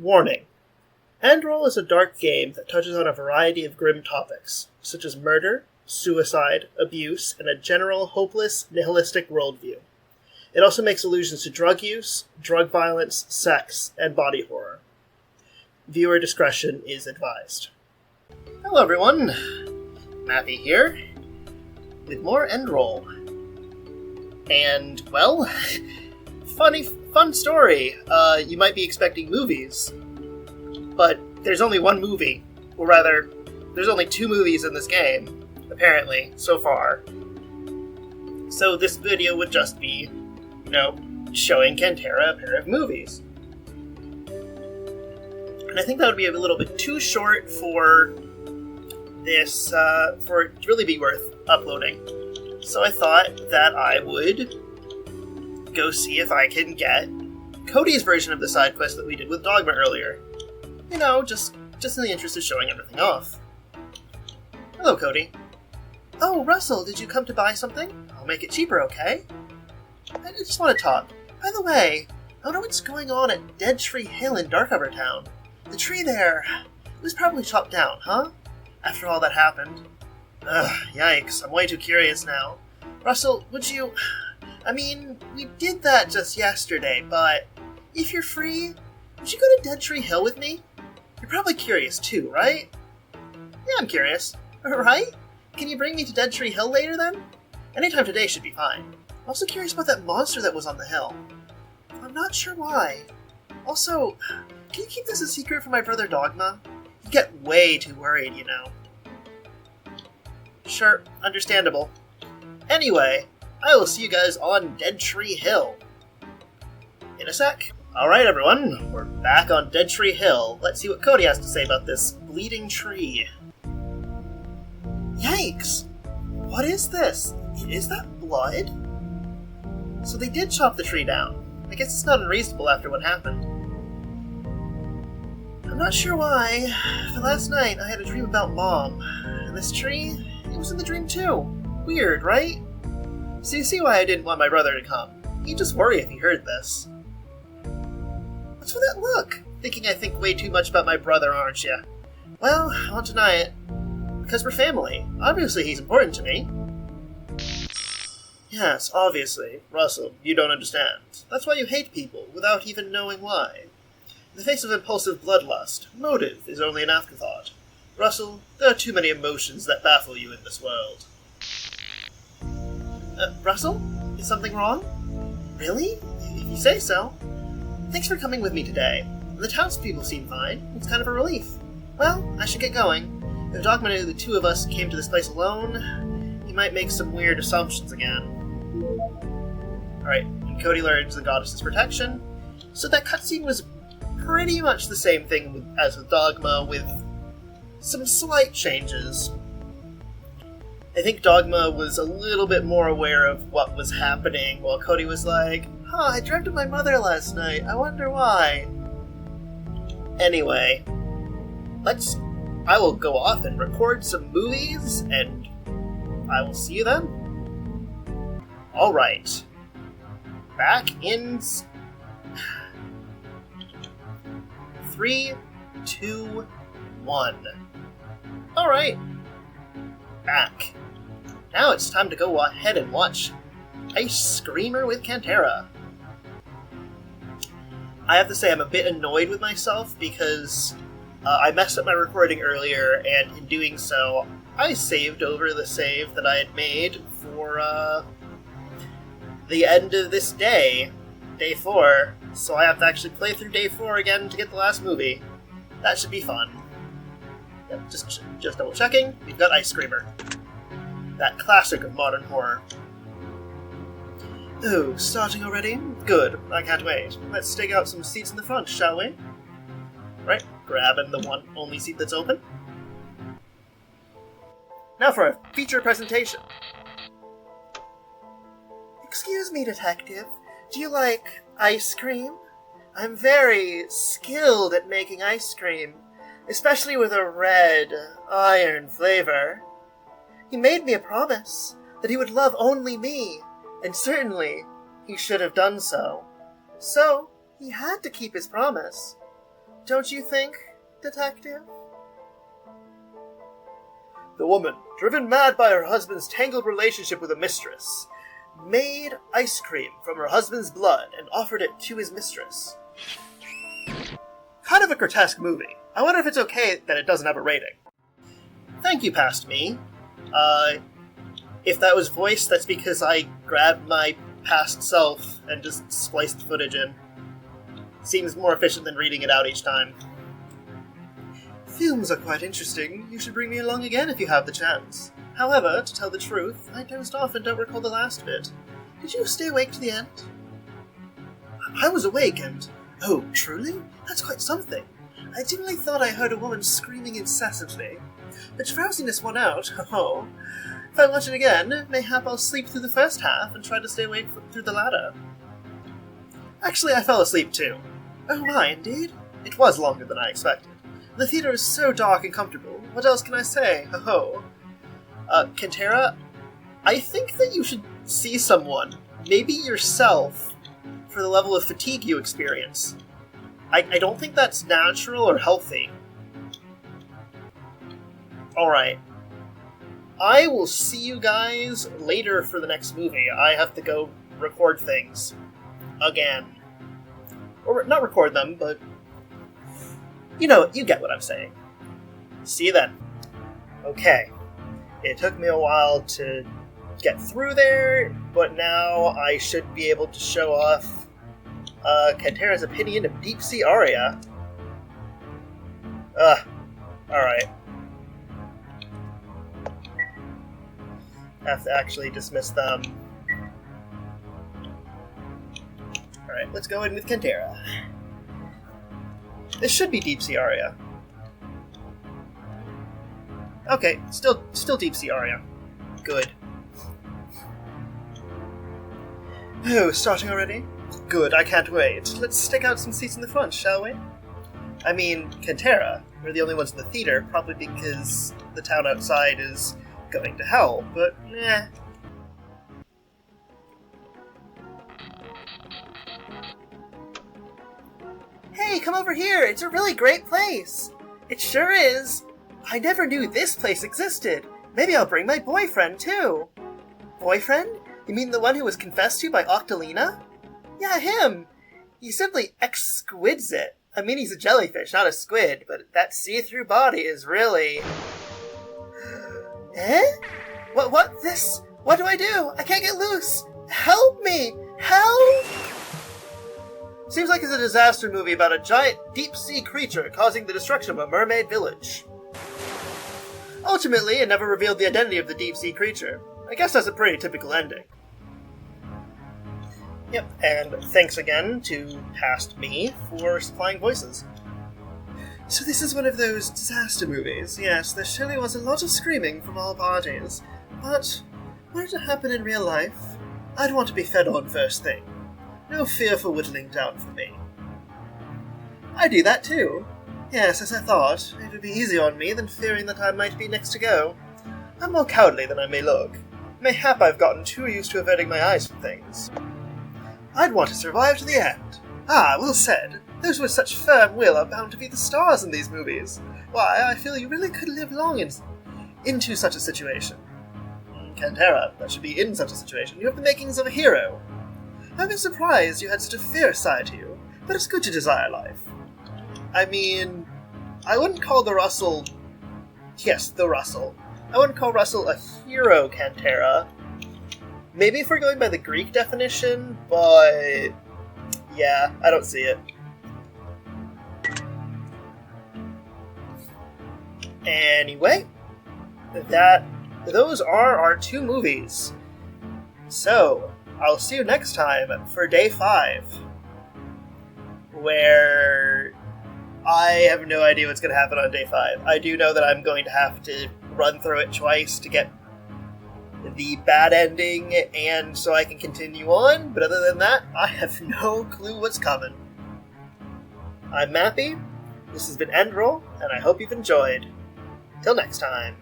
Warning. Endroll is a dark game that touches on a variety of grim topics, such as murder, suicide, abuse, and a general hopeless, nihilistic worldview. It also makes allusions to drug use, drug violence, sex, and body horror. Viewer discretion is advised. Hello everyone, Matthew here, with more Endroll. And, well, fun story. You might be expecting movies, but there's only one movie. Or rather, there's only 2 movies in this game, apparently, so far. So this video would just be, showing Cantera a pair of movies. And I think that would be a little bit too short for this, for it to really be worth uploading. So I thought that I would go see if I can get Cody's version of the side quest that we did with Dogma earlier. Just in the interest of showing everything off. Hello, Cody. Oh, Russell, did you come to buy something? I'll make it cheaper, okay? I just want to talk. By the way, I wonder what's going on at Dead Tree Hill in Darkover Town. The tree there, it was probably chopped down, huh? After all that happened. Ugh, yikes, I'm way too curious now. Russell, would you... we did that just yesterday, but if you're free, would you go to Dead Tree Hill with me? You're probably curious too, right? Yeah, I'm curious. Right? Can you bring me to Dead Tree Hill later then? Anytime today should be fine. I'm also curious about that monster that was on the hill. I'm not sure why. Also, can you keep this a secret from my brother Dogma? He'd get way too worried, Sure, understandable. Anyway, I will see you guys on Dead Tree Hill. In a sec. Alright everyone, we're back on Dead Tree Hill. Let's see what Cody has to say about this bleeding tree. Yikes! What is this? Is that blood? So they did chop the tree down. I guess it's not unreasonable after what happened. I'm not sure why, but last night I had a dream about Mom. And this tree, it was in the dream too. Weird, right? So you see why I didn't want my brother to come. He'd just worry if he heard this. What's with that look? Thinking I think way too much about my brother, aren't you? Well, I won't deny it. Because we're family. Obviously he's important to me. Yes, obviously. Russell, you don't understand. That's why you hate people, without even knowing why. In the face of impulsive bloodlust, motive is only an afterthought. Russell, there are too many emotions that baffle you in this world. Russell? Is something wrong? Really? If you say so. Thanks for coming with me today. The townspeople seem fine. It's kind of a relief. Well, I should get going. If Dogma knew the 2 of us came to this place alone, he might make some weird assumptions again. Alright, and Cody learns the goddess's protection. So that cutscene was pretty much the same thing as with Dogma, with some slight changes. I think Dogma was a little bit more aware of what was happening, while Cody was like, I dreamt of my mother last night. I wonder why. Anyway, I will go off and record some movies, and I will see you then. Alright. Back in 3, 2, 1. Alright. Back. Now it's time to go ahead and watch Ice Screamer with Cantera. I have to say I'm a bit annoyed with myself because I messed up my recording earlier, and in doing so, I saved over the save that I had made for the end of this day, Day 4, so I have to actually play through Day 4 again to get the last movie. That should be fun. Yep, just double checking, we've got Ice Screamer. That classic of modern horror. Oh, starting already? Good, I can't wait. Let's stake out some seats in the front, shall we? Right, grabbing the one only seat that's open. Now for a feature presentation. Excuse me, detective. Do you like ice cream? I'm very skilled at making ice cream, especially with a red, iron flavor. He made me a promise that he would love only me, and certainly he should have done so. So, he had to keep his promise. don't you think, Detective? The woman, driven mad by her husband's tangled relationship with a mistress, made ice cream from her husband's blood and offered it to his mistress. Kind of a grotesque movie. I wonder if it's okay that it doesn't have a rating. Thank you, past me. If that was voice, that's because I grabbed my past self and just spliced the footage in. Seems more efficient than reading it out each time. Films are quite interesting. You should bring me along again if you have the chance. However, to tell the truth, I dozed off and don't recall the last bit. Did you stay awake to the end? I was awake and... Oh, truly? That's quite something. I dimly thought I heard a woman screaming incessantly. But drowsiness won out, oh. If I watch it again, mayhap I'll sleep through the first half and try to stay awake through the latter. Actually, I fell asleep too. Oh my, indeed? It was longer than I expected. The theater is so dark and comfortable. What else can I say? Ho-ho. Kentera, I think that you should see someone, maybe yourself, for the level of fatigue you experience. I don't think that's natural or healthy. Alright. I will see you guys later for the next movie. I have to go record things. Again. Or not record them, but... You know, you get what I'm saying. See you then. Okay. It took me a while to get through there, but now I should be able to show off Kentera's opinion of Deep Sea Aria. Alright. Have to actually dismiss them. Alright, let's go in with Kentera. This should be Deep Sea Aria. Okay, still Deep Sea Aria. Good. Oh, starting already? Good, I can't wait. Let's stick out some seats in the front, shall we? I mean, Kentera. We're the only ones in the theater, probably because the town outside is going to hell, but eh. Hey, come over here! It's a really great place! It sure is! I never knew this place existed! Maybe I'll bring my boyfriend, too! Boyfriend? You mean the one who was confessed to by Octolina? Yeah, him! He simply exquisite. I mean, he's a jellyfish, not a squid, but that see-through body is really... Eh? What do I do? I can't get loose! Help me! Help! Seems like it's a disaster movie about a giant deep-sea creature causing the destruction of a mermaid village. Ultimately, it never revealed the identity of the deep-sea creature. I guess that's a pretty typical ending. Yep, and thanks again to Past Me for supplying voices. So this is one of those disaster movies. Yes, there surely was a lot of screaming from all parties. But, were it to happen in real life, I'd want to be fed on first thing. No fear for whittling down for me. I do that too. Yes, as I thought, it would be easier on me than fearing that I might be next to go. I'm more cowardly than I may look. Mayhap I've gotten too used to averting my eyes from things. I'd want to survive to the end. Ah, well said. Those with such firm will are bound to be the stars in these movies. Why, I feel you really could live long into such a situation. Kentera, that should be in such a situation. You have the makings of a hero. I've been surprised you had such a fierce side to you, but it's good to desire life. I mean, I wouldn't call the Russell... Yes, the Russell. I wouldn't call Russell a hero, Kentera. Maybe if we're going by the Greek definition, but... yeah, I don't see it. Anyway, those are our two movies. So, I'll see you next time for Day 5, where I have no idea what's going to happen on Day 5. I do know that I'm going to have to run through it twice to get the bad ending, and so I can continue on, but other than that, I have no clue what's coming. I'm Mappy, this has been Endroll, and I hope you've enjoyed. Till next time.